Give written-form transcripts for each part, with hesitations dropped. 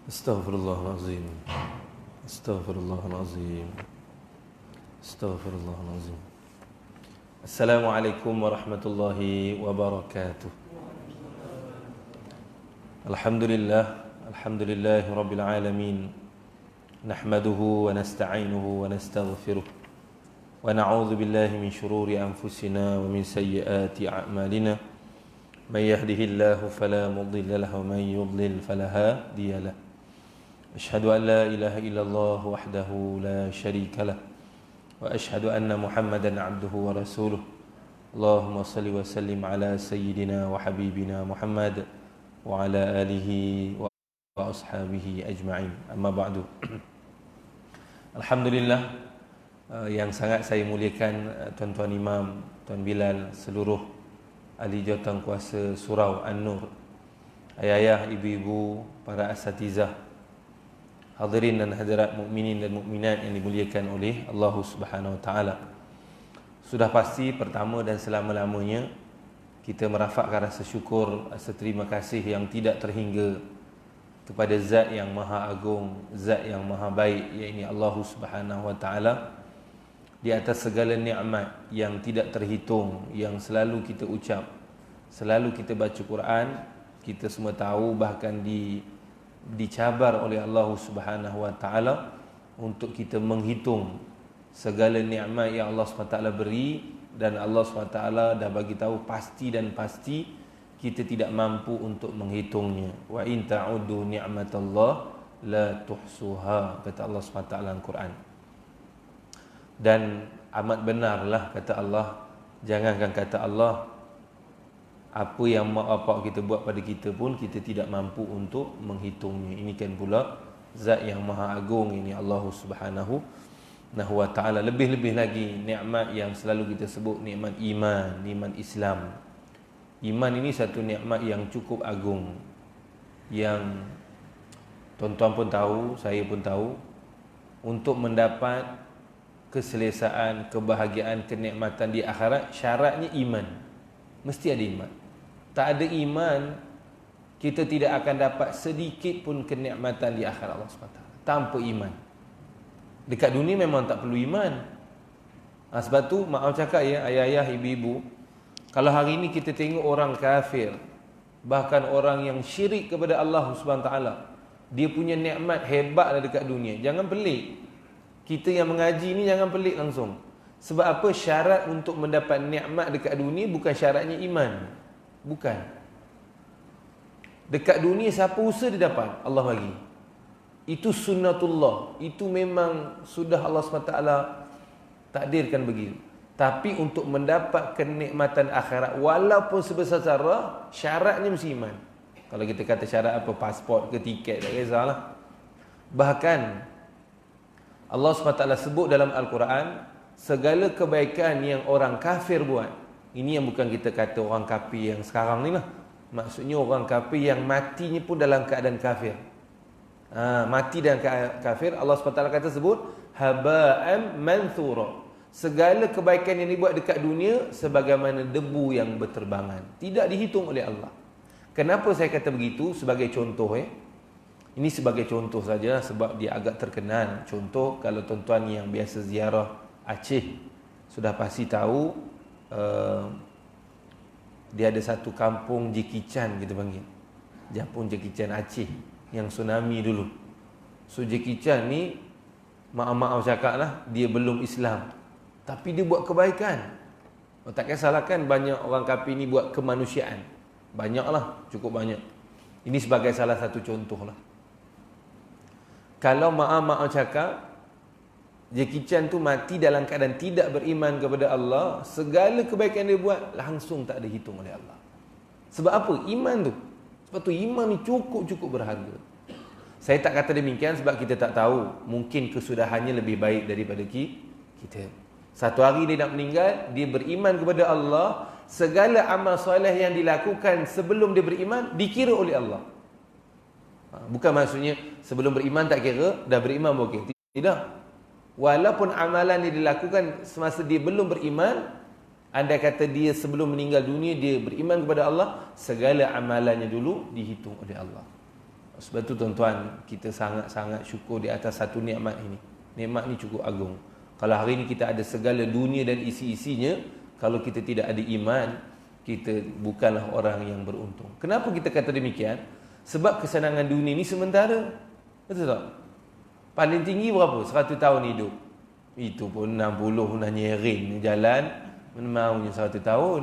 Astaghfirullahalazim. Astaghfirullahalazim. Astaghfirullahalazim. Assalamualaikum warahmatullahi wabarakatuh. Alhamdulillahi rabbil alamin. Nahmaduhu wa nasta'inuhu wa nastaghfiruh. Wa na'udzu billahi min shururi anfusina wa min sayyiati a'malina. Man yahdihillahu fala mudilla lahu wa man yudlil fala hadiya lahu. Asyhadu an la ilaha illallah wahdahu la syarika lah wa asyhadu anna Muhammadan abduhu wa rasuluh. Allahumma salli wa sallim ala sayyidina wa habibina Muhammad wa ala alihi wa ashabihi ajma'in. Amma ba'du. Alhamdulillah, yang sangat saya muliakan tuan-tuan imam, tuan Bilal, seluruh ahli jawatankuasa Surau An-Nur, ayah-ayah, ibu-ibu, para asatizah, hadirin dan hadirat mukminin dan mukminat yang dimuliakan oleh Allah Subhanahu wa taala. Sudah pasti pertama dan selama-lamanya kita merafakkan rasa syukur, rasa terima kasih yang tidak terhingga kepada Zat yang Maha Agung, Zat yang Maha Baik, iaitu Allah Subhanahu wa taala, di atas segala nikmat yang tidak terhitung yang selalu kita ucap, selalu kita baca Quran. Kita semua tahu, bahkan dicabar oleh Allah Subhanahu wa taala untuk kita menghitung segala nikmat yang Allah SWT beri, dan Allah SWT dah bagi tahu pasti dan pasti kita tidak mampu untuk menghitungnya. Wa in ta'uddu ni'matallah la tuhsuha, kata Allah SWT dalam Quran. Dan amat benarlah kata Allah, jangankan kata Allah, apa yang mak bapak kita buat pada kita pun kita tidak mampu untuk menghitungnya. Ini kan pula Zat yang Maha Agung, ini Allah Subhanahu wa taala. Lebih-lebih lagi nikmat yang selalu kita sebut, nikmat iman, nikmat Islam. Iman ini satu nikmat yang cukup agung, yang tuan-tuan pun tahu, saya pun tahu, untuk mendapat keselesaan, kebahagiaan, kenikmatan di akhirat, syaratnya iman. Mesti ada iman. Tak ada iman, kita tidak akan dapat sedikit pun kenikmatan di akhirat Allah SWT tanpa iman. Dekat dunia memang tak perlu iman. Sebab tu maaf cakap ya, ayah-ayah, ibu-ibu, kalau hari ini kita tengok orang kafir, bahkan orang yang syirik kepada Allah SWT, dia punya nikmat hebatlah dekat dunia, jangan pelik. Kita yang mengaji ni jangan pelik langsung. Sebab apa? Syarat untuk mendapat nikmat dekat dunia bukan syaratnya iman. Bukan. Dekat dunia siapa usaha dia dapat, Allah bagi. Itu sunnatullah. Itu memang sudah Allah SWT takdirkan begitu. Tapi untuk mendapat kenikmatan akhirat, walaupun sebesar zarah, syaratnya mesti iman. Kalau kita kata syarat apa, pasport ke tiket, tak kisahlah. Bahkan Allah SWT sebut dalam Al-Quran, segala kebaikan yang orang kafir buat. Ini yang bukan kita kata orang kafir yang sekarang ni lah. Maksudnya orang kafir yang matinya pun dalam keadaan kafir. Mati dalam keadaan kafir, Allah SWT kata sebut haba'an manthura. Segala kebaikan yang dibuat dekat dunia sebagaimana debu yang berterbangan, tidak dihitung oleh Allah. Kenapa saya kata begitu? Sebagai contoh ini sebagai contoh saja, sebab dia agak terkenal. Contoh, kalau tuan-tuan yang biasa ziarah Aceh sudah pasti tahu, dia ada satu kampung Jackie Chan, kita panggil kampung Jackie Chan Aceh, yang tsunami dulu. So Jackie Chan ni, maaf-maaf cakap lah, dia belum Islam, tapi dia buat kebaikan. Tak kisahlah kan, banyak orang kafir ni buat kemanusiaan. Banyak lah, cukup banyak. Ini sebagai salah satu contoh lah. Kalau maaf-maaf cakap, Jackie Chan tu mati dalam keadaan tidak beriman kepada Allah, segala kebaikan dia buat langsung tak dihitung oleh Allah. Sebab apa? Iman tu. Sebab tu iman ni cukup berharga. Saya tak kata demikian sebab kita tak tahu, mungkin kesudahannya lebih baik daripada kita. Satu hari dia nak meninggal, dia beriman kepada Allah, segala amal soleh yang dilakukan sebelum dia beriman dikira oleh Allah. Bukan maksudnya sebelum beriman tak kira, dah beriman okey. Tidak. Walaupun amalan yang dilakukan semasa dia belum beriman, Andai kata dia sebelum meninggal dunia dia beriman kepada Allah, segala amalannya dulu dihitung oleh Allah. Sebab tu tuan-tuan, kita sangat-sangat syukur di atas satu nikmat ini. Nikmat ni cukup agung. Kalau hari ini kita ada segala dunia dan isi-isinya, kalau kita tidak ada iman, kita bukanlah orang yang beruntung. Kenapa kita kata demikian? Sebab kesenangan dunia ni sementara. Betul tak? Paling tinggi berapa? 100 tahun hidup. Itu pun 60 nak nyerin jalan, maunya 100 tahun.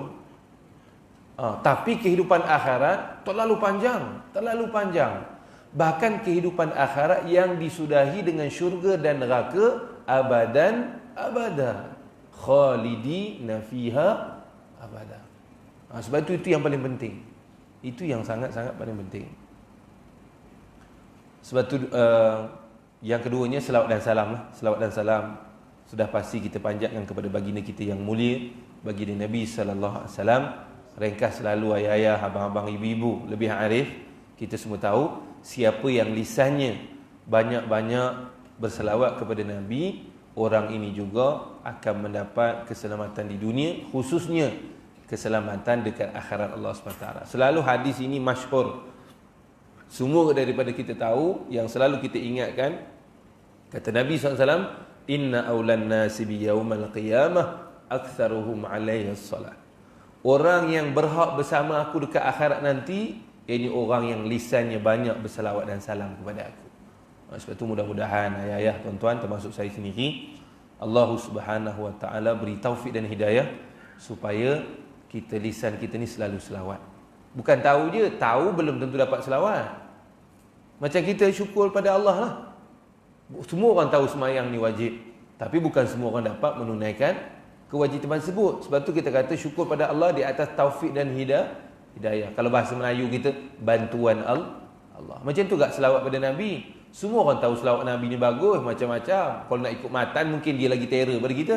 Tapi kehidupan akhirat terlalu panjang, terlalu panjang. Bahkan kehidupan akhirat yang disudahi dengan syurga dan neraka abadan abada, khalidina fiha abada. Sebab itu yang paling penting. Itu yang sangat-sangat paling penting. Sebab tu yang keduanya selawat dan salam lah. Selawat dan salam sudah pasti kita panjatkan kepada baginda kita yang mulia, baginda Nabi sallallahu alaihi wasallam. Ringkas selalu ayah-ayah, abang-abang, ibu-ibu, lebih arif. Kita semua tahu siapa yang lisannya banyak-banyak berselawat kepada Nabi, orang ini juga akan mendapat keselamatan di dunia, khususnya keselamatan dekat akhirat Allah SWT. Selalu hadis ini masyhur. Semua daripada kita tahu, yang selalu kita ingatkan, kata Nabi SAW, inna awlan nasi bi yaumal qiyamah aktsaruhum alaihi salat. Orang yang berhak bersama aku dekat akhirat nanti, ini orang yang lisannya banyak berselawat dan salam kepada aku. Sebab itu mudah-mudahan ayah-ayah, tuan-tuan, termasuk saya sendiri, Allah Subhanahu Wa Taala beri taufik dan hidayah supaya kita, lisan kita ni selalu selawat. Bukan tahu je, tahu belum tentu dapat selawat. Macam kita syukur pada Allah lah. Semua orang tahu semayang ni wajib, tapi bukan semua orang dapat menunaikan kewajipan tersebut. Sebab tu kita kata syukur pada Allah di atas taufik dan hidayah. Kalau bahasa Melayu kita, bantuan Allah. Macam tu tak selawat pada Nabi. Semua orang tahu selawat Nabi ni bagus, macam-macam. Kalau nak ikut matan, mungkin dia lagi terror pada kita.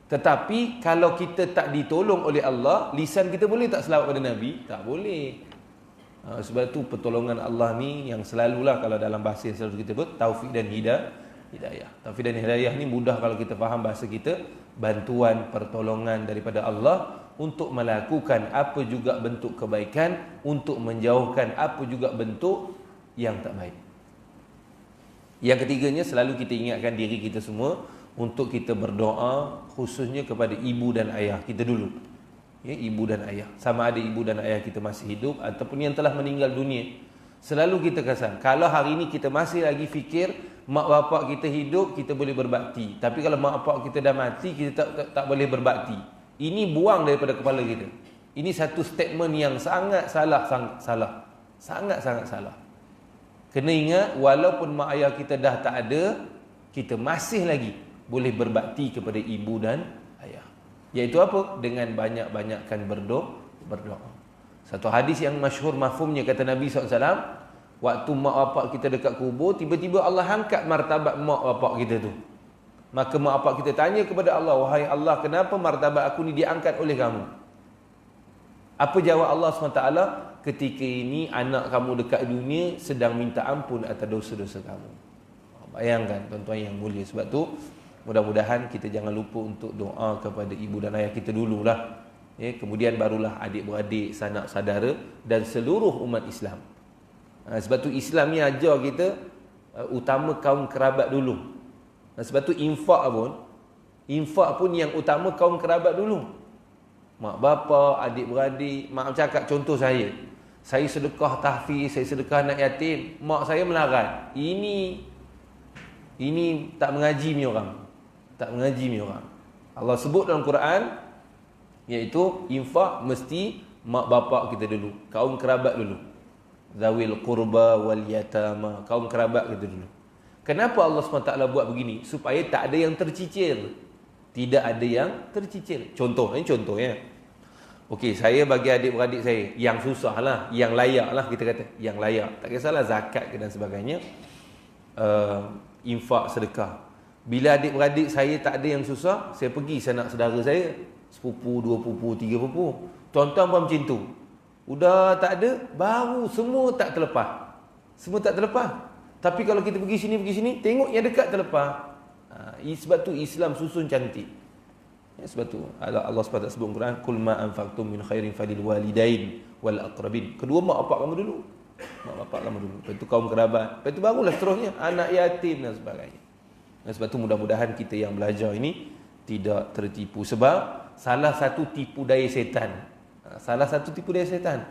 Tetapi kalau kita tak ditolong oleh Allah, lisan kita boleh tak selawat pada Nabi? Tak boleh. Sebab tu pertolongan Allah ni yang selalulah, kalau dalam bahasa yang selalu kita sebut, taufik dan hidayah. Taufik dan hidayah ni mudah kalau kita faham bahasa kita, bantuan, pertolongan daripada Allah untuk melakukan apa juga bentuk kebaikan, untuk menjauhkan apa juga bentuk yang tak baik. Yang ketiganya, selalu kita ingatkan diri kita semua untuk kita berdoa khususnya kepada ibu dan ayah kita dulu. Ya, ibu dan ayah. Sama ada ibu dan ayah kita masih hidup ataupun yang telah meninggal dunia. Selalu kita kesan, kalau hari ini kita masih lagi fikir mak bapak kita hidup, kita boleh berbakti. Tapi kalau mak bapak kita dah mati, kita tak boleh berbakti. Ini buang daripada kepala kita. Ini satu statement yang sangat salah. Sangat-sangat salah. Kena ingat, walaupun mak ayah kita dah tak ada, kita masih lagi boleh berbakti kepada ibu dan ayah. Iaitu apa? Dengan banyak-banyakkan berdoa. Satu hadis yang masyhur mafhumnya, kata Nabi SAW, waktu mak bapak kita dekat kubur, tiba-tiba Allah angkat martabat mak bapak kita tu. Maka mak bapak kita tanya kepada Allah, wahai Allah, kenapa martabat aku ni diangkat oleh kamu? Apa jawab Allah SWT? Ketika ini anak kamu dekat dunia sedang minta ampun atas dosa-dosa kamu. Bayangkan tuan-tuan yang mulia. Sebab tu mudah-mudahan kita jangan lupa untuk doa kepada ibu dan ayah kita dululah. Ya, kemudian barulah adik-beradik, sanak saudara dan seluruh umat Islam. Sebab tu Islam ni ajar kita utama kaum kerabat dulu. Sebab tu infak pun yang utama kaum kerabat dulu. Mak bapa, adik-beradik, mak cakap contoh saya sedekah tahfiz, saya sedekah anak yatim, mak saya melarat. Ini tak mengaji ni orang. Tak mengaji ni orang. Allah sebut dalam Quran, iaitu infak mesti mak bapak kita dulu, kaum kerabat dulu. Zawil qurba wal yatama, kaum kerabat kita dulu. Kenapa Allah SWT buat begini? Supaya tak ada yang tercicir. Tidak ada yang tercicir. Contoh, ini contoh ya. Okey, saya bagi adik-beradik saya yang susah lah, yang layak lah kita kata, yang layak. Tak kisahlah zakat ke dan sebagainya. Infak, sedekah. Bila adik-beradik saya tak ada yang susah, saya pergi sanak saudara saya, sepupu, dua pupu, tiga pupu. Tuan-tuan pun macam tu. Udah tak ada, baru semua tak terlepas. Semua tak terlepas. Tapi kalau kita pergi sini, tengok yang dekat terlepas. Sebab tu Islam susun cantik. Ya, sebab tu Allah SWT sebut Quran, kul ma anfaqtum min khairin falil walidain wal aqrabin. Kedua mak bapak kamu dulu. Mak bapak lama dulu. Lepas tu kaum kerabat. Lepas tu barulah seterusnya anak yatim dan sebagainya. Dan sebab tu mudah-mudahan kita yang belajar ini tidak tertipu. Sebab salah satu tipu daya setan. Salah satu tipu daya setan.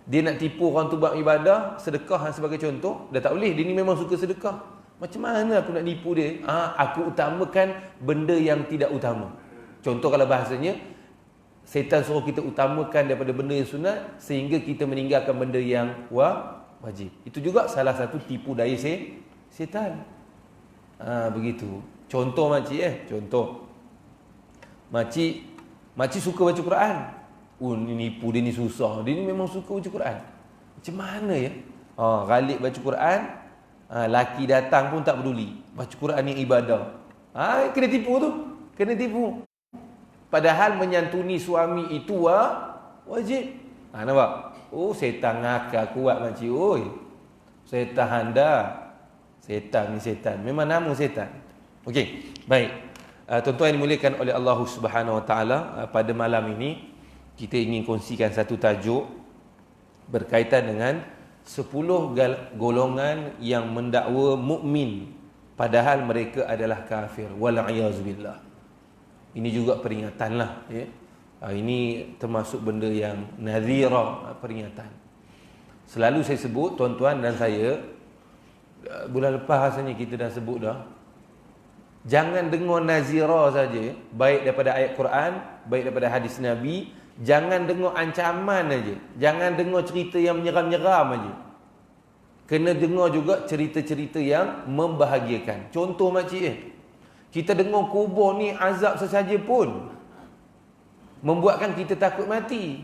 Dia nak tipu orang tu buat ibadah, sedekah sebagai contoh, dah tak boleh. Dia ni memang suka sedekah. Macam mana aku nak nipu dia? Aku utamakan benda yang tidak utama. Contoh kalau bahasanya, setan suruh kita utamakan daripada benda yang sunat, sehingga kita meninggalkan benda yang wajib. Itu juga salah satu tipu daya setan. Begitu. Contoh makcik contoh. Makcik suka baca Quran. Ni nipu dia ni susah. Dia ni memang suka baca Quran. Macam mana ya? Ghalib baca Quran, laki datang pun tak peduli. Baca Quran ni ibadah. Kena tipu tu. Kena tipu. Padahal menyantuni suami itu wajib. Nampak? Setan ngakak kuat makcik. Setan anda. Setan ni setan. Memang nama setan. Okey, baik. Tuan-tuan yang dimuliakan oleh Allah Subhanahu Wa Taala, pada malam ini kita ingin kongsikan satu tajuk berkaitan dengan 10 golongan yang mendakwa mukmin padahal mereka adalah kafir. Wal'iyazbillah. Ini juga peringatanlah ya. Ini termasuk benda yang nadhira, peringatan. Selalu saya sebut, tuan-tuan dan saya, bulan lepas rasanya kita dah sebut dah, jangan dengar nazira saja, baik daripada ayat Quran, baik daripada hadis Nabi. Jangan dengar ancaman aja. Jangan dengar cerita yang menyeram-nyeram aja. Kena dengar juga cerita-cerita yang membahagiakan. Contoh makcik kita dengar kubur ni azab sesaja pun membuatkan kita takut mati.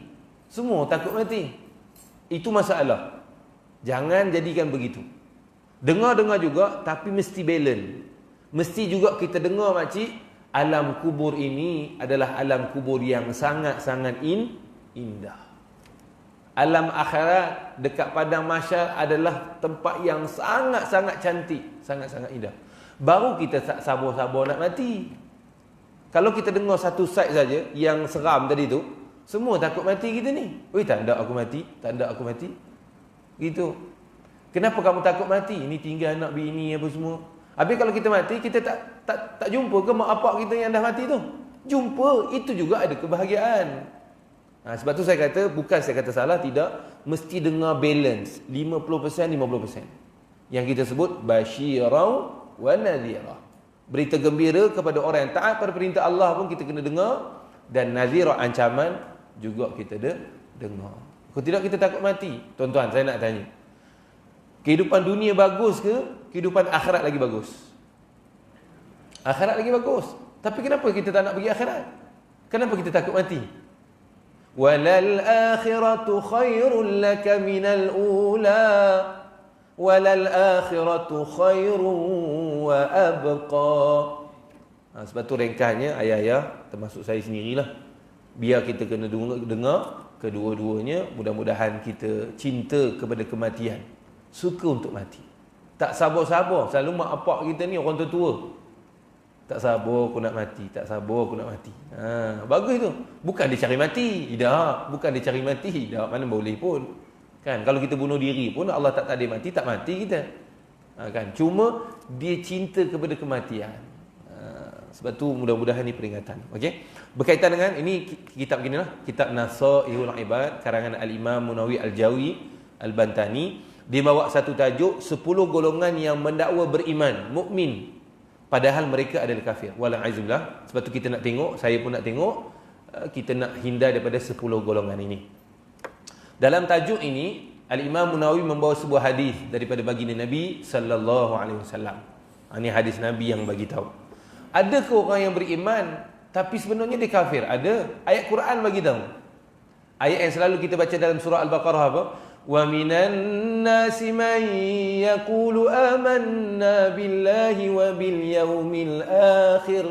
Semua takut mati. Itu masalah. Jangan jadikan begitu. Dengar-dengar juga, tapi mesti balance. Mesti juga kita dengar makcik, alam kubur ini adalah alam kubur yang sangat-sangat indah. Alam akhirat dekat padang mahsyar adalah tempat yang sangat-sangat cantik, sangat-sangat indah. Baru kita tak sabar-sabar nak mati. Kalau kita dengar satu side saja yang seram tadi tu, semua takut mati kita ni. Tak ada aku mati, tak ada aku mati. Gitu. Kenapa kamu takut mati? Ini tinggal anak bini apa semua. Habis kalau kita mati, kita tak jumpa ke mak bapak kita yang dah mati tu? Jumpa, itu juga ada kebahagiaan. Sebab tu saya kata, bukan saya kata salah, tidak. Mesti dengar balance. 50%, 50%. Yang kita sebut, basyirau wa nadhira. Berita gembira kepada orang yang taat pada perintah Allah pun kita kena dengar. Dan nadhira, ancaman, juga kita dengar. Kalau tidak, kita takut mati. Tuan-tuan, saya nak tanya. Kehidupan dunia bagus ke? Kehidupan akhirat lagi bagus? Akhirat lagi bagus. Tapi kenapa kita tak nak pergi akhirat? Kenapa kita takut mati? Walal akhiratu khairul laka minal ula. Walal akhiratu khairun wa abqa. Sebab tu ringkasnya ayah-ayah, termasuk saya sendirilah, biar kita kena dengar kedua-duanya. Mudah-mudahan kita cinta kepada kematian, suka untuk mati. Tak sabar-sabar. Selalu mak bapak kita ni orang tua-tua. Tak sabar aku nak mati, tak sabar aku nak mati. Bagus tu. Bukan dia cari mati. Tak, bukan dia cari mati. Tak, mana boleh pun. Kan, kalau kita bunuh diri pun Allah tak takdir mati, tak mati kita. Kan, cuma dia cinta kepada kematian. Sebab tu mudah-mudahan ni peringatan. Okey. Berkaitan dengan ini kitab ginilah, kitab Nasaihul Ibad karangan Al-Imam Munawi Al-Jawi Al-Bantani. Dia bawa satu tajuk 10 golongan yang mendakwa beriman, mukmin padahal mereka adalah kafir. Wala'izbillah. Sebab tu kita nak tengok, saya pun nak tengok, kita nak hindar daripada 10 golongan ini. Dalam tajuk ini, Al-Imam Munawi membawa sebuah hadis daripada baginda Nabi sallallahu alaihi wasallam. Ini hadis Nabi yang bagi tahu. Adakah orang yang beriman tapi sebenarnya dia kafir? Ada. Ayat Quran bagi tahu. Ayat yang selalu kita baca dalam surah Al-Baqarah apa? Wa minan nasi man yaqulu amanna billahi wa bil yaumil akhir.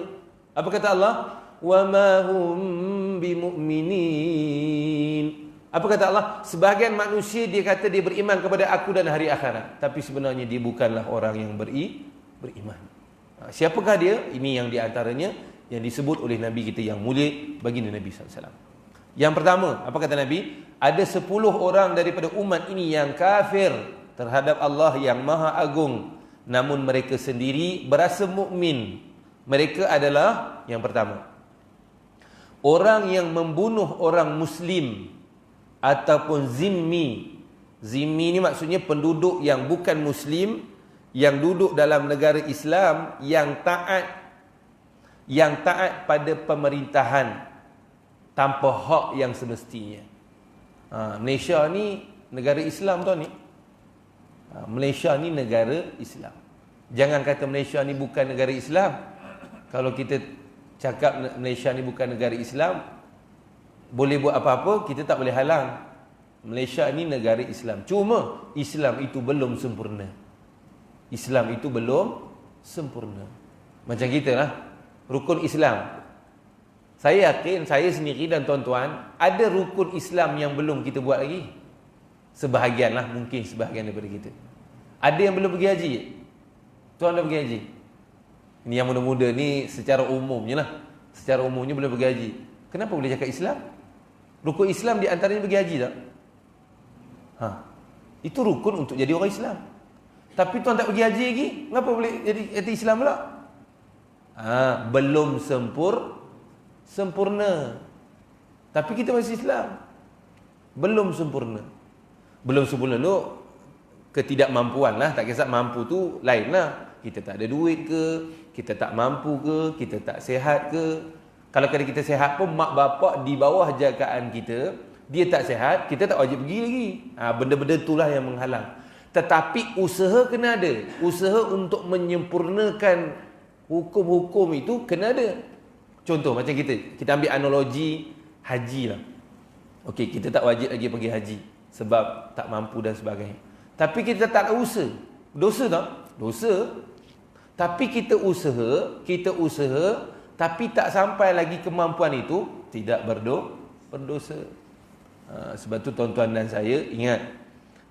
Apa kata Allah? Wa ma hum bimu'minin. Apa kata Allah? Sebahagian manusia dia kata dia beriman kepada aku dan hari akhirat, tapi sebenarnya dia bukanlah orang yang beriman. Siapakah dia? Ini yang di antaranya yang disebut oleh Nabi kita yang mulia, baginda Nabi SAW. Yang pertama, apa kata Nabi? Ada 10 orang daripada umat ini yang kafir terhadap Allah yang Maha Agung, namun mereka sendiri berasa mukmin. Mereka adalah yang pertama, orang yang membunuh orang muslim ataupun zimmi. Zimmi ni maksudnya penduduk yang bukan muslim, yang duduk dalam negara Islam, yang taat pada pemerintahan tanpa hak yang semestinya. Malaysia ni negara Islam tau ni. Malaysia ni negara Islam. Jangan kata Malaysia ni bukan negara Islam. Kalau kita cakap Malaysia ni bukan negara Islam, boleh buat apa-apa, kita tak boleh halang. Malaysia ni negara Islam. Cuma Islam itu belum sempurna. Islam itu belum sempurna. Macam kita lah, rukun Islam. Saya yakin, saya sendiri dan tuan-tuan, ada rukun Islam yang belum kita buat lagi. Sebahagian lah, mungkin sebahagian daripada kita. Ada yang belum pergi haji. Tuan dah pergi haji? Ini yang muda-muda ni secara umumnya lah. Secara umumnya belum pergi haji. Kenapa boleh cakap Islam? Rukun Islam di antaranya pergi haji tak? Itu rukun untuk jadi orang Islam. Tapi tuan tak pergi haji lagi, kenapa boleh jadi Islam pula? Belum sempurna. Tapi kita masih Islam. Belum sempurna. Belum sempurna tu ketidakmampuan lah. Tak kisah mampu tu lain lah. Kita tak ada duit ke, kita tak mampu ke, kita tak sihat ke. Kalau kita sihat pun, mak bapak di bawah jagaan kita, dia tak sihat, kita tak wajib pergi lagi. Benda-benda itulah yang menghalang. Tetapi usaha kena ada. Usaha untuk menyempurnakan hukum-hukum itu kena ada. Contoh macam kita ambil analogi haji lah. Okey, kita tak wajib lagi pergi haji sebab tak mampu dan sebagainya. Tapi kita tak usaha. Dosa tak? Dosa. Tapi kita usaha, tapi tak sampai lagi kemampuan itu, tidak berdosa. Sebab tu tuan-tuan dan saya ingat,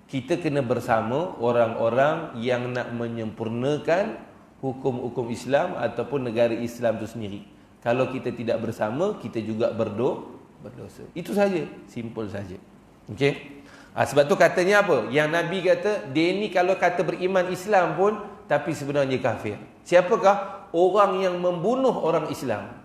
kita kena bersama orang-orang yang nak menyempurnakan hukum-hukum Islam ataupun negara Islam itu sendiri. Kalau kita tidak bersama, kita juga berdosa. Itu saja, simple saja. Okey. Sebab tu katanya apa? Yang Nabi kata, dia ni kalau kata beriman Islam pun, tapi sebenarnya kafir. Siapakah? Orang yang membunuh orang Islam.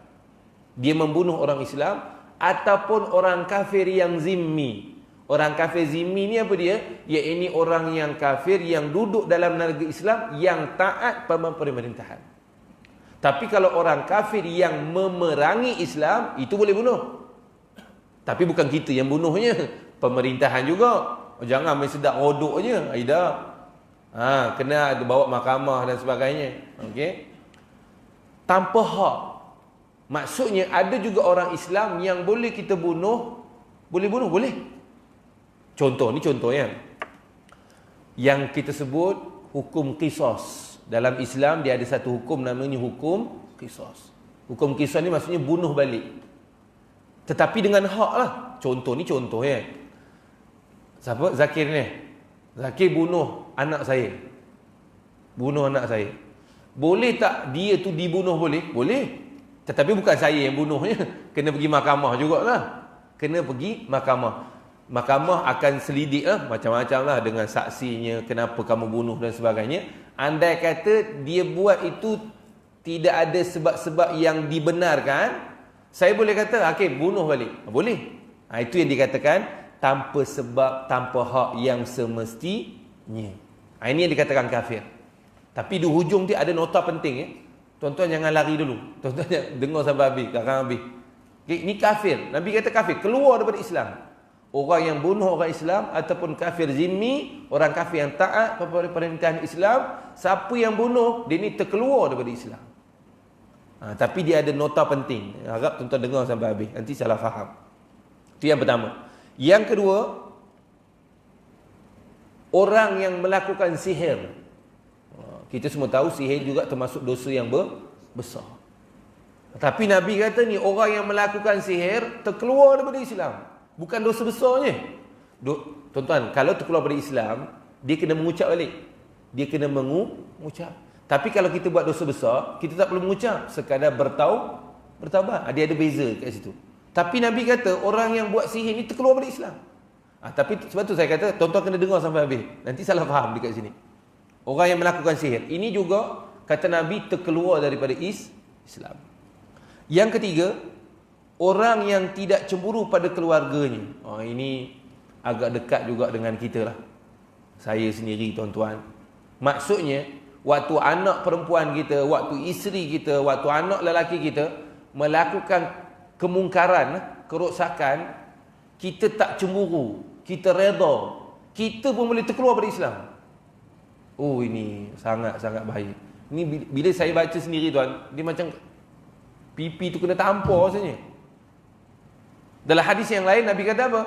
Dia membunuh orang Islam ataupun orang kafir yang zimmi. Orang kafir zimmi ni apa dia? Iaitu orang yang kafir yang duduk dalam negara Islam yang taat pada pemerintahan. Tapi kalau orang kafir yang memerangi Islam, itu boleh bunuh. Tapi bukan kita yang bunuhnya, pemerintahan juga. Jangan main sedap rodok je. Aida. Kena bawa mahkamah dan sebagainya. Okey. Tanpa hak. Maksudnya ada juga orang Islam yang boleh kita bunuh. Boleh bunuh, boleh. Contoh, ni contoh ya. Yang kita sebut hukum qisas. Dalam Islam dia ada satu hukum namanya hukum qisas. Hukum qisas ni maksudnya bunuh balik. Tetapi dengan hak lah. Contoh ni contoh ya. Siapa? Zakir ni. Zakir bunuh anak saya. Bunuh anak saya. Boleh tak dia tu dibunuh boleh? Boleh. Tetapi bukan saya yang bunuhnya. Kena pergi mahkamah jugalah. Kena pergi mahkamah. Mahkamah akan selidik lah, macam-macam lah dengan saksinya, kenapa kamu bunuh dan sebagainya. Andai kata dia buat itu tidak ada sebab-sebab yang dibenarkan, saya boleh kata, okey, bunuh balik. Boleh. Itu yang dikatakan tanpa sebab, tanpa hak yang semestinya. Ini yang dikatakan kafir. Tapi di hujung dia ada nota penting ya. Tuan-tuan jangan lari dulu. Tuan-tuan dengar sampai habis, kakak habis. Okay, ini kafir. Nabi kata kafir, keluar daripada Islam. Orang yang bunuh orang Islam ataupun kafir zimmi, orang kafir yang taat kepada pemerintahan Islam, siapa yang bunuh, dia ni terkeluar daripada Islam. Tapi dia ada nota penting. Harap tuan-tuan dengar sampai habis, nanti salah faham. Itu yang pertama. Yang kedua, orang yang melakukan sihir. Kita semua tahu sihir juga termasuk dosa yang besar. Tapi Nabi kata ni, orang yang melakukan sihir terkeluar daripada Islam. Bukan dosa besarnya. Tuan-tuan, kalau terkeluar dari Islam, dia kena mengucap balik. Dia kena mengucap. Tapi kalau kita buat dosa besar, kita tak perlu mengucap. Sekadar bertaubat. Dia ada beza kat situ. Tapi Nabi kata orang yang buat sihir ni terkeluar dari Islam. Tapi sebab tu saya kata tuan-tuan kena dengar sampai habis. Nanti salah faham dekat sini. Orang yang melakukan sihir ini juga kata Nabi terkeluar daripada Islam. Yang ketiga, orang yang tidak cemburu pada keluarganya. Ini agak dekat juga dengan kita lah. Saya sendiri tuan-tuan. Maksudnya waktu anak perempuan kita, waktu isteri kita, waktu anak lelaki kita melakukan kemungkaran, kerosakan, kita tak cemburu, kita redha, kita pun boleh terkeluar dari Islam. Ini sangat-sangat bahaya. Ini bila saya baca sendiri tuan, dia macam pipi tu kena tampar rasanya. Dalam hadis yang lain Nabi kata apa?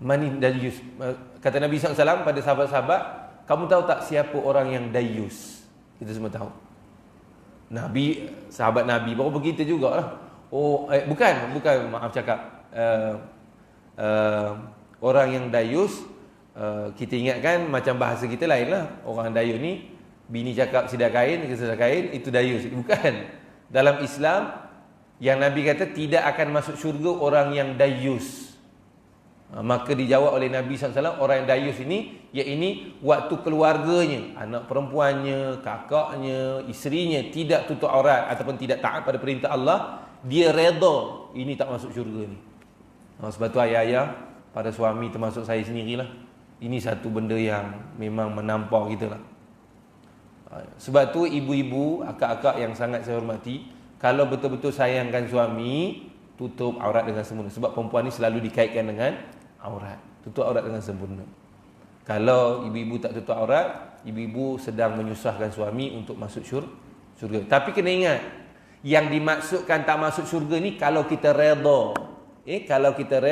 Mani dayus. Kata Nabi SAW pada sahabat-sahabat, kamu tahu tak siapa orang yang dayus? Kita semua tahu. Nabi, sahabat Nabi baru begitu jugalah. Bukan, maaf cakap. Orang yang dayus, kita ingatkan macam bahasa kita lain lah. Orang dayus ni, bini cakap sidak kain, kesedak kain, itu dayus. Bukan. Dalam Islam, yang Nabi kata tidak akan masuk syurga orang yang dayus. Maka dijawab oleh Nabi SAW, orang yang dayus ini, iaitu waktu keluarganya, anak perempuannya, kakaknya, isterinya tidak tutup aurat ataupun tidak taat pada perintah Allah, dia redha, ini tak masuk syurga ni. Sebab tu ayah-ayah, para suami termasuk saya sendirilah, ini satu benda yang memang menampar kita lah. Sebab tu ibu-ibu, akak-akak yang sangat saya hormati, kalau betul-betul sayangkan suami, tutup aurat dengan sempurna. Sebab perempuan ni selalu dikaitkan dengan aurat. Tutup aurat dengan sempurna. Kalau ibu-ibu tak tutup aurat, ibu-ibu sedang menyusahkan suami untuk masuk syurga. Tapi kena ingat, yang dimaksudkan tak masuk syurga ni kalau kita redha. Kalau kita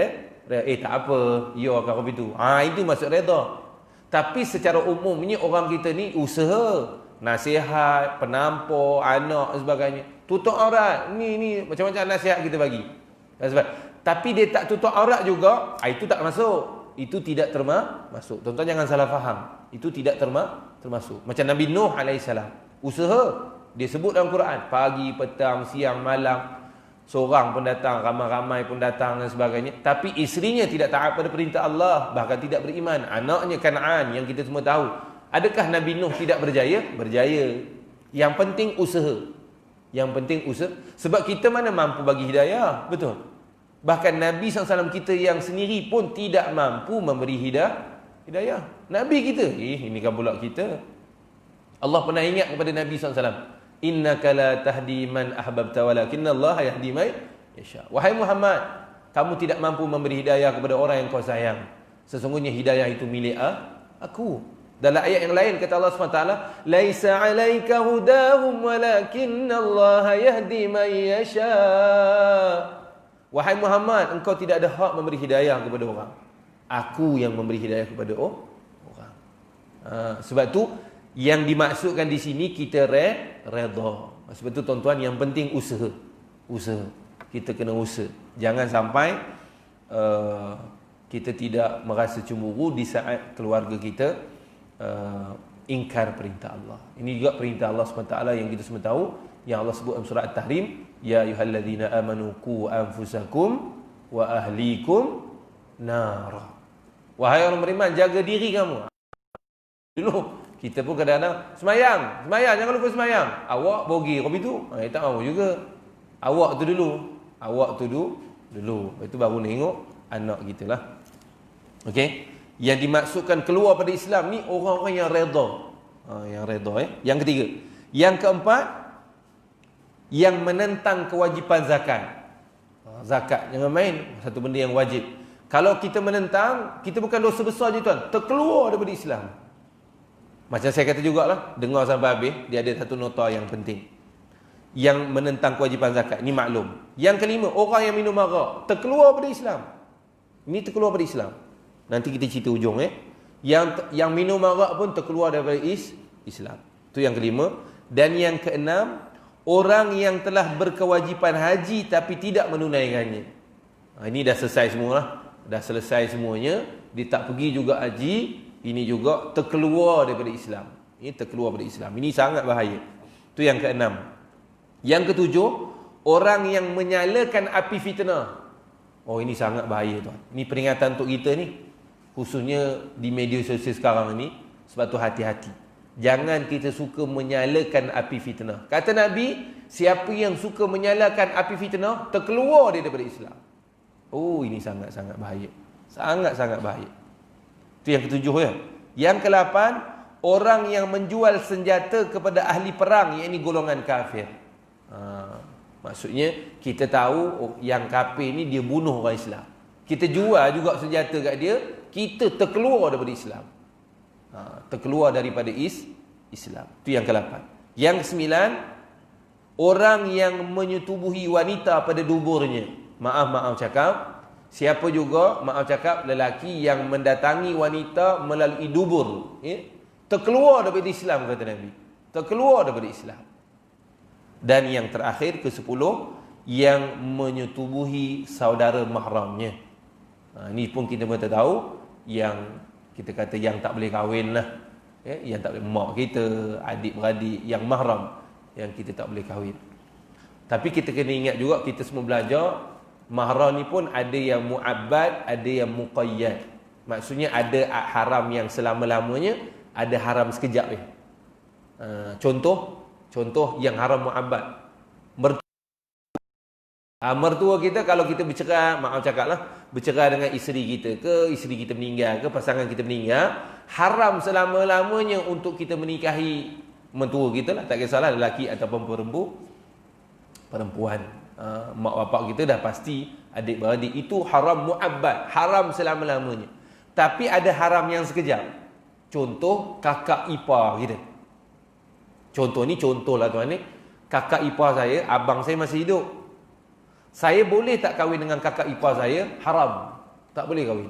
tak apa, ya akan kopi tu. Itu maksud redha. Tapi secara umumnya orang kita ni usaha, nasihat, penampar, anak dan sebagainya. Tutup aurat. Ni macam-macam nasihat kita bagi. Tapi dia tak tutup aurat juga, itu tak masuk. Itu tidak termasuk. Tuan-tuan jangan salah faham. Itu tidak termasuk. Macam Nabi Nuh AS. Usaha. Dia sebut dalam Quran. Pagi, petang, siang, malam. Seorang pun datang, ramai-ramai pun datang dan sebagainya. Tapi isterinya tidak taat pada perintah Allah. Bahkan tidak beriman. Anaknya Kan'an yang kita semua tahu. Adakah Nabi Nuh tidak berjaya? Berjaya. Yang penting usaha. Sebab kita mana mampu bagi hidayah. Betul. Bahkan Nabi SAW kita yang sendiri pun tidak mampu memberi hidayah. Nabi kita, ini kan pula kita. Allah pernah ingat kepada Nabi SAW, innaka la tahdi man ahbabta walakinna Allah yahdi man yasha. Wahai Muhammad, kamu tidak mampu memberi hidayah kepada orang yang kau sayang. Sesungguhnya hidayah itu milik aku. Dalam ayat yang lain kata Allah SWT, laisa 'alaika hudahum walakinna Allah yahdi man yasha. Wahai Muhammad, engkau tidak ada hak memberi hidayah kepada orang. Aku yang memberi hidayah kepada orang. Sebab tu yang dimaksudkan di sini kita redha. Sebab tu tuan-tuan, yang penting usaha. Kita kena usaha. Jangan sampai kita tidak merasa cemburu di saat keluarga kita ingkar perintah Allah. Ini juga perintah Allah SWT yang kita semua tahu, yang Allah sebut dalam surah At-Tahrim, ya ayyuhalladzina amanu qu anfusakum wa ahlikum nar. Wahai orang beriman, jaga diri kamu. Dulu kita pun kadang-kadang semayang, jangan lupa semayang. Awak bogi kopi tu, tak mahu juga. Awak tu dulu. Lepas tu baru tengok anak kita lah. Okey. Yang dimaksudkan keluar pada Islam ni orang-orang yang redha. Yang ketiga. Yang keempat, yang menentang kewajipan zakat. Zakat jangan main, satu benda yang wajib. Kalau kita menentang, kita bukan dosa besar je tuan, terkeluar daripada Islam. Macam saya kata jugalah, dengar sampai habis, dia ada satu nota yang penting. Yang menentang kewajipan zakat, ini maklum. Yang kelima, orang yang minum arak, terkeluar daripada Islam. Ini terkeluar daripada Islam. Nanti kita cerita ujung Yang minum arak pun terkeluar daripada Islam. Itu yang kelima. Dan yang keenam, orang yang telah berkewajipan haji tapi tidak menunaikannya. Ini dah selesai semua lah. Dah selesai semuanya. Dia tak pergi juga haji. Ini juga terkeluar daripada Islam. Ini terkeluar daripada Islam. Ini sangat bahaya. Itu yang keenam. Yang ketujuh, orang yang menyalakan api fitnah. Oh, ini sangat bahaya tuan. Ini peringatan untuk kita ni, khususnya di media sosial sekarang ni. Sebab tu hati-hati. Jangan kita suka menyalakan api fitnah. Kata Nabi, siapa yang suka menyalakan api fitnah, terkeluar dia daripada Islam. Oh, ini sangat-sangat bahaya. Sangat-sangat bahaya. Itu yang ketujuh ya. Yang ke-8, orang yang menjual senjata kepada ahli perang, iaitu golongan kafir. Maksudnya kita tahu yang kafir ni dia bunuh orang Islam. Kita jual juga senjata kat dia, kita terkeluar daripada Islam. Terkeluar daripada Islam. Itu yang ke-8. Yang ke-9, orang yang menyetubuhi wanita pada duburnya. Maaf cakap, siapa juga lelaki yang mendatangi wanita melalui dubur, terkeluar daripada Islam, kata Nabi. Terkeluar daripada Islam. Dan yang terakhir ke-10, yang menyetubuhi saudara mahramnya. Ini pun kita mesti tahu, yang kita kata yang tak boleh kahwin lah, yang tak boleh, mak kita, adik-beradik yang mahram, yang kita tak boleh kahwin. Tapi kita kena ingat juga, kita semua belajar, mahram ni pun ada yang mu'abbad, ada yang muqayyad. Maksudnya ada haram yang selama-lamanya, ada haram sekejap je. Contoh yang haram mu'abbad. Mertua kita, kalau kita bercerai, maaf cakap lah, bercerai dengan isteri kita ke, isteri kita meninggal ke, pasangan kita meninggal, haram selama-lamanya untuk kita menikahi mentua kita lah, tak kisahlah lelaki ataupun perempuan. Mak bapak kita dah pasti, adik-beradik, itu haram mu'abbad, haram selama-lamanya. Tapi ada haram yang sekejap. Contoh kakak ipar kita. Contoh lah tuan ni, kakak ipar saya, abang saya masih hidup. Saya boleh tak kahwin dengan kakak ipar saya? Haram. Tak boleh kahwin.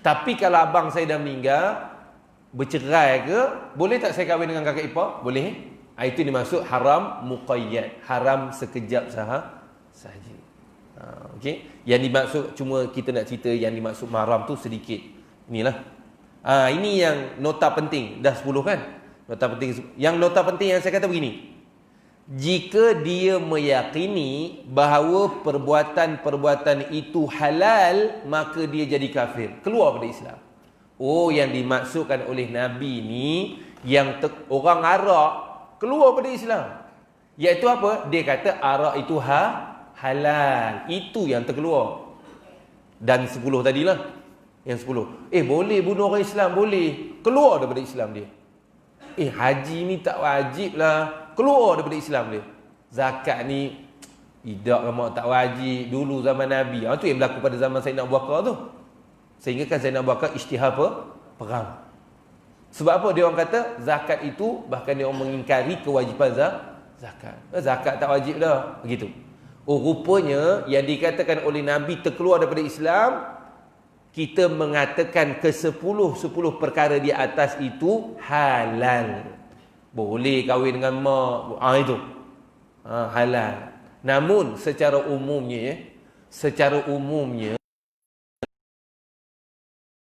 Tapi kalau abang saya dah meninggal, bercerai ke, boleh tak saya kahwin dengan kakak ipar? Boleh. Itu dimaksud haram muqayyad. Haram sekejap sahaja. Okey. Yang dimaksud, cuma kita nak cerita yang dimaksud mahram tu sedikit. Inilah. Ini yang nota penting. Dah 10 kan? Nota penting. Yang nota penting yang saya kata begini. Jika dia meyakini bahawa perbuatan-perbuatan itu halal, maka dia jadi kafir, keluar dari Islam. Oh, yang dimaksudkan oleh Nabi ni, yang orang arak keluar dari Islam. Iaitu apa? Dia kata arak itu halal. Itu yang terkeluar. Dan 10 tadilah. Yang 10. Boleh bunuh orang Islam? Boleh. Keluar daripada Islam dia. Haji ni tak wajib lah. Keluar daripada Islam dia. Zakat ni tidak kamu tak wajib dulu zaman Nabi. Itu yang berlaku pada zaman Sayyidina Abu Bakar tu. Sehingga kan Sayyidina Abu Bakar isytihar perang. Sebab apa dia orang kata zakat itu, bahkan dia orang mengingkari kewajipan zakat. Zakat tak wajib dah. Begitu. Rupanya yang dikatakan oleh Nabi terkeluar daripada Islam, kita mengatakan ke-10 perkara di atas itu halal. Boleh kahwin dengan mak, itu halal. Namun secara umumnya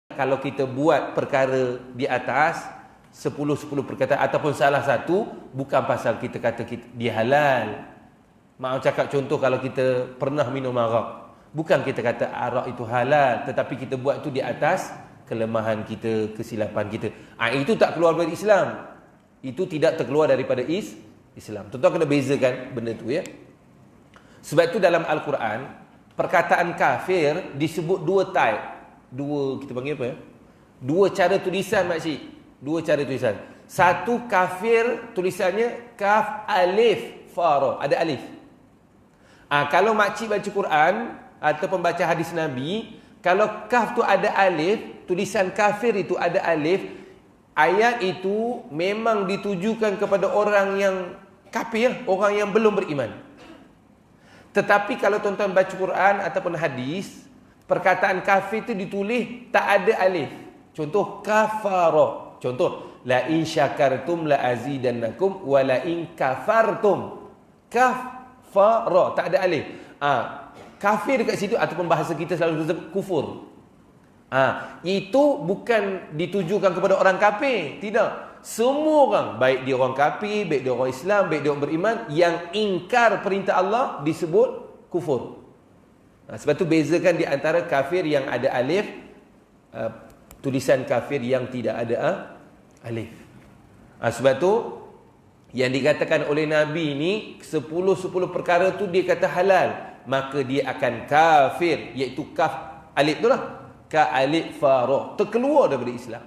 kalau kita buat perkara di atas 10 perkataan ataupun salah satu, bukan pasal kita kata dia halal. Maaf cakap, contoh kalau kita pernah minum arak, bukan kita kata arak itu halal, tetapi kita buat itu di atas kelemahan kita, kesilapan kita. Itu tak keluar dari Islam. Itu tidak terkeluar daripada Islam. Tuan-tuan kena bezakan benda tu ya. Sebab itu dalam Al-Quran, perkataan kafir disebut dua type. Kita panggil apa ya? Dua cara tulisan makcik. Dua cara tulisan. Satu kafir tulisannya kaf alif fa ra. Ada alif. Kalau makcik baca Quran ataupun baca hadis Nabi, kalau kaf tu ada alif, tulisan kafir itu ada alif, ayat itu memang ditujukan kepada orang yang kafir, orang yang belum beriman. Tetapi kalau tuan-tuan baca Quran ataupun hadis, perkataan kafir itu ditulis tak ada alif. Contoh kafara. Contoh la in syakartum la azidannakum wa la in kafartum. Kafara, tak ada alif. Kafir dekat situ ataupun bahasa kita selalu sebut kufur. Itu bukan ditujukan kepada orang kafir. Tidak. Semua orang, baik dia orang kafir, baik dia orang Islam, baik dia orang beriman, yang ingkar perintah Allah disebut kufur. Sebab tu bezakan di antara kafir yang ada alif, tulisan kafir yang tidak ada alif. Sebab tu yang dikatakan oleh Nabi ni 10 perkara tu dia kata halal, maka dia akan kafir, iaitu kaf alif tu lah, ka alif fa ra, terkeluar daripada Islam.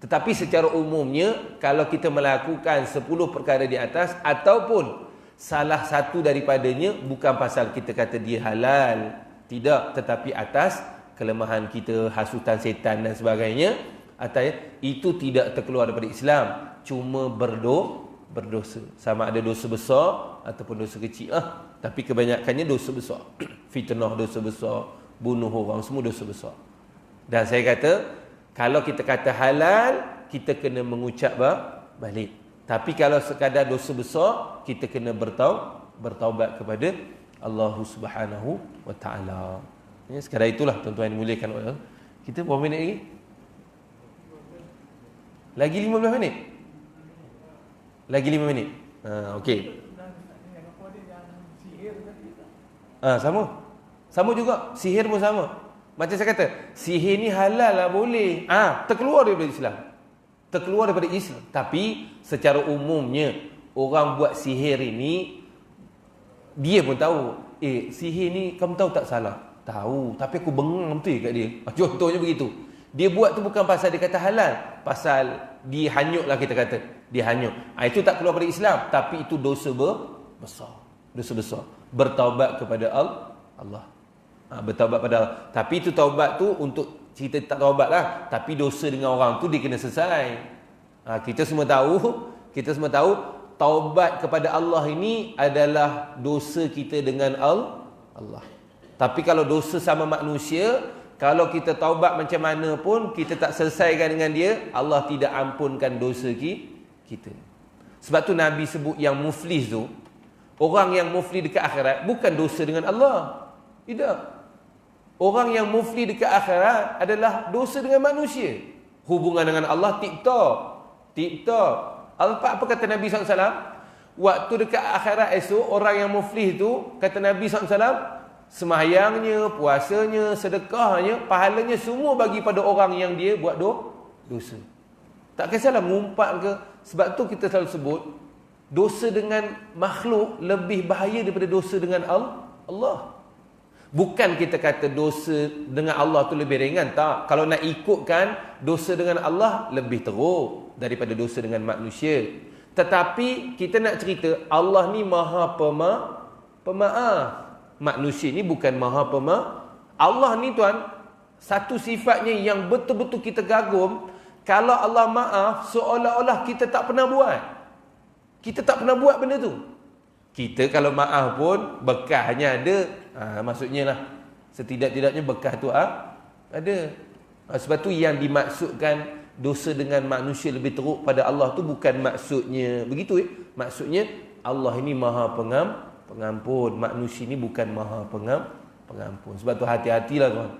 Tetapi secara umumnya kalau kita melakukan 10 perkara di atas ataupun salah satu daripadanya, bukan pasal kita kata dia halal, tidak, tetapi atas kelemahan kita, hasutan setan dan sebagainya, atau itu tidak terkeluar daripada Islam, cuma berdosa. Sama ada dosa besar ataupun dosa kecil. Tapi kebanyakannya dosa besar. Fitnah dosa besar, bunuh orang, semua dosa besar. Dan saya kata, kalau kita kata halal, kita kena mengucap balik. Tapi kalau sekadar dosa besar, kita kena bertaubat kepada Allah Subhanahu wa taala. Ya, sekadar itulah tuan-tuan yang dimuliakan Allah. Kita berapa minit lagi? Lagi 15 minit. Lagi 5 minit. Okey. Sama juga. Sihir pun sama. Macam saya kata, sihir ni halal lah, boleh. Terkeluar daripada Islam. Terkeluar daripada Islam. Tapi secara umumnya orang buat sihir ini, dia pun tahu. Sihir ni kamu tahu tak salah? Tahu. Tapi aku bengang betul kat dia. Contohnya begitu. Dia buat tu bukan pasal dia kata halal, pasal dia hanyut lah, kita kata. Dia hanyut. Itu tak keluar dari Islam, tapi itu dosa besar. Dosa besar. Bertaubat kepada Allah. Bertaubat pada Allah. Tapi itu taubat tu untuk kita tak taubat lah, tapi dosa dengan orang tu dia kena selesai. Kita semua tahu taubat kepada Allah ini adalah dosa kita dengan Allah. Tapi kalau dosa sama manusia, kalau kita taubat macam mana pun, kita tak selesaikan dengan dia, Allah tidak ampunkan dosa kita. Sebab tu Nabi sebut yang muflis tu, orang yang muflis dekat akhirat, bukan dosa dengan Allah. Tidak. Orang yang muflis dekat akhirat adalah dosa dengan manusia. Hubungan dengan Allah tip-top. Apa kata Nabi SAW? Waktu dekat akhirat esok, orang yang muflis tu, kata Nabi SAW, sembahyangnya, puasanya, sedekahnya, pahalanya semua bagi pada orang yang dia buat dosa. Tak kisahlah ngumpat ke. Sebab tu kita selalu sebut, dosa dengan makhluk lebih bahaya daripada dosa dengan Allah. Bukan kita kata dosa dengan Allah tu lebih ringan, tak. Kalau nak ikutkan, dosa dengan Allah lebih teruk daripada dosa dengan manusia. Tetapi kita nak cerita, Allah ni maha pemaaf. Manusia ni bukan maha pemaaf. Allah ni tuan, satu sifatnya yang betul-betul kita kagum, kalau Allah maaf, seolah-olah kita tak pernah buat. Kita tak pernah buat benda tu. Kita kalau maaf pun bekahnya ada. Maksudnya lah, setidak-tidaknya bekah tu ada. Sebab tu yang dimaksudkan dosa dengan manusia lebih teruk pada Allah tu bukan maksudnya begitu. Maksudnya Allah ini maha pengampun, manusia ini bukan maha pengampun. Sebab tu hati-hatilah tuan.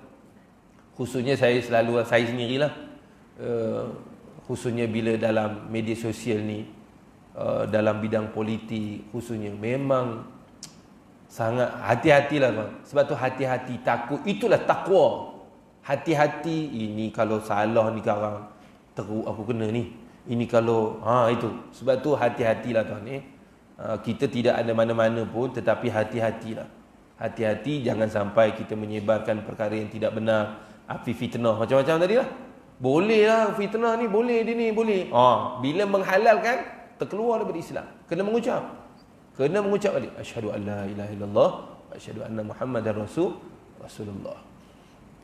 Khususnya saya sendirilah, khususnya bila dalam media sosial ni, dalam bidang politik khususnya, memang sangat hati-hatilah tuan. Sebab tu hati-hati, takut, itulah takwa. Hati-hati, ini kalau salah ni sekarang teruk aku kena ni. Ini kalau itu. Sebab tu hati-hatilah tuan. Kita tidak ada mana-mana pun, tetapi hati-hatilah. Hati-hati jangan sampai kita menyebarkan perkara yang tidak benar. Api fitnah macam-macam tadi lah. Boleh lah fitnah ni, boleh dia ni, boleh. Bila menghalalkan, terkeluar daripada Islam. Kena mengucap balik, asyhadu an la ilaha illallah wa asyhadu anna muhammadar rasulullah.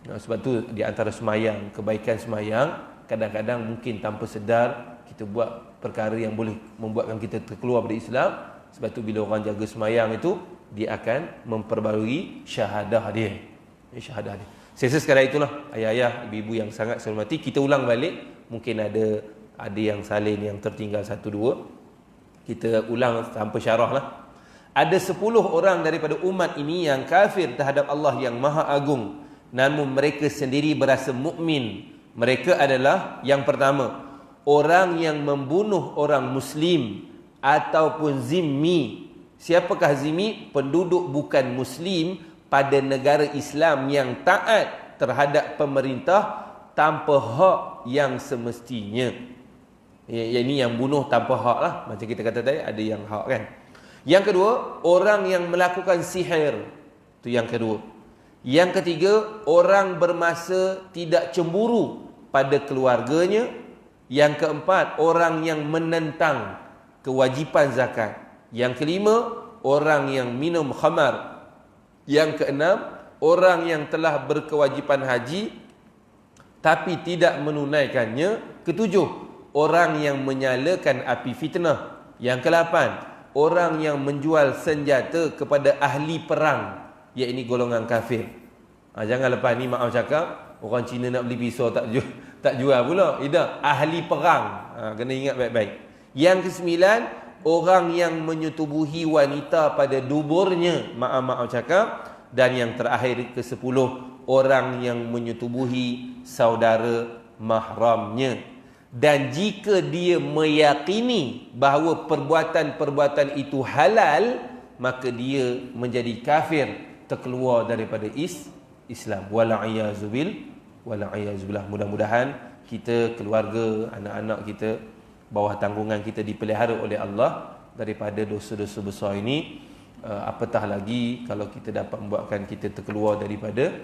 Sebab tu di antara semayang, kebaikan semayang, kadang-kadang mungkin tanpa sedar kita buat perkara yang boleh membuatkan kita terkeluar dari Islam. Sebab tu bila orang jaga semayang itu, dia akan memperbarui syahadah dia. Saya sekadar itulah, ayah-ayah, ibu-ibu yang sangat saya hormati, kita ulang balik. Mungkin ada yang salin yang tertinggal 1-2. Kita ulang tanpa syarah lah. Ada 10 orang daripada umat ini yang kafir terhadap Allah yang maha agung. namun mereka sendiri berasa mukmin. Mereka adalah yang pertama, orang yang membunuh orang muslim ataupun zimmi. Siapakah zimmi? Penduduk bukan muslim pada negara Islam yang taat terhadap pemerintah tanpa hak yang semestinya. Ini yang bunuh tanpa hak lah. Macam kita kata tadi, ada yang hak kan. Yang kedua, orang yang melakukan sihir. Itu yang kedua. Yang ketiga, orang bermasa tidak cemburu pada keluarganya. Yang keempat, orang yang menentang kewajipan zakat. Yang kelima, orang yang minum khamar. Yang keenam, orang yang telah berkewajipan haji tapi tidak menunaikannya. Ketujuh, orang yang menyalakan api fitnah. Yang ke-8, orang yang menjual senjata kepada ahli perang, iaitu golongan kafir. Jangan lepas ni maaf cakap orang Cina nak beli pisau tak jual pula. Tidak, ahli perang. Kena ingat baik-baik. Yang ke-9, orang yang menyetubuhi wanita pada duburnya. Maaf cakap. Dan yang terakhir ke-10, orang yang menyetubuhi saudara mahramnya. Dan jika dia meyakini bahawa perbuatan-perbuatan itu halal, maka dia menjadi kafir, terkeluar daripada Islam. Wala'iyyazubillah. Mudah-mudahan kita, keluarga, anak-anak kita, bawah tanggungan kita dipelihara oleh Allah daripada dosa-dosa besar ini. Apatah lagi kalau kita dapat membuatkan kita terkeluar daripada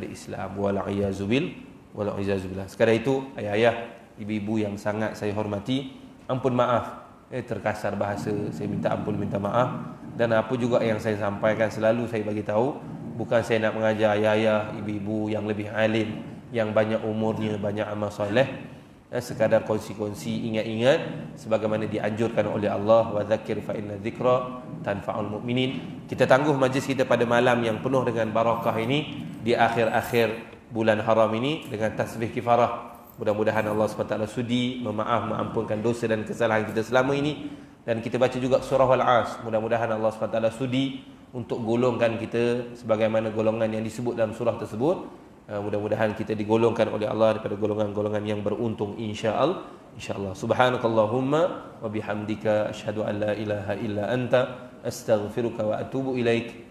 Islam. Wala'iyyazubillah. Sekadar itu, ayah-ayah, ibu-ibu yang sangat saya hormati, ampun maaf terkasar bahasa, saya minta ampun, minta maaf. Dan apa juga yang saya sampaikan selalu saya bagi tahu, bukan saya nak mengajar ayah-ayah, ibu-ibu yang lebih alim, yang banyak umurnya, banyak amal soleh. Sekadar kongsi-kongsi, ingat-ingat sebagaimana dianjurkan oleh Allah, wa dzakir fa inna dzikra tanfa'ul mu'minin. Kita tangguh majlis kita pada malam yang penuh dengan barakah ini di akhir-akhir bulan haram ini dengan tasbih kifarah. Mudah-mudahan Allah SWT sudi mengampunkan dosa dan kesalahan kita selama ini. Dan kita baca juga surah Al-As. Mudah-mudahan Allah SWT sudi untuk golongkan kita sebagaimana golongan yang disebut dalam surah tersebut. Mudah-mudahan kita digolongkan oleh Allah daripada golongan-golongan yang beruntung, insya-Allah. Subhanakallahumma wa bihamdika asyhadu an la ilaha illa anta astaghfiruka wa atubu ilaik.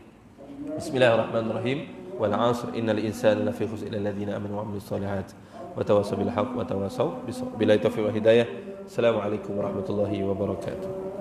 Bismillahirrahmanirrahim. Wal 'asr innal insana lafi khusr illa alladziina aamanu wa 'amilus shalihaat wa tawassaw bil haqq wa tawassaw bis sabr. Billahi taufiq wa hidayah. Assalamualaikum warahmatullahi wabarakatuh.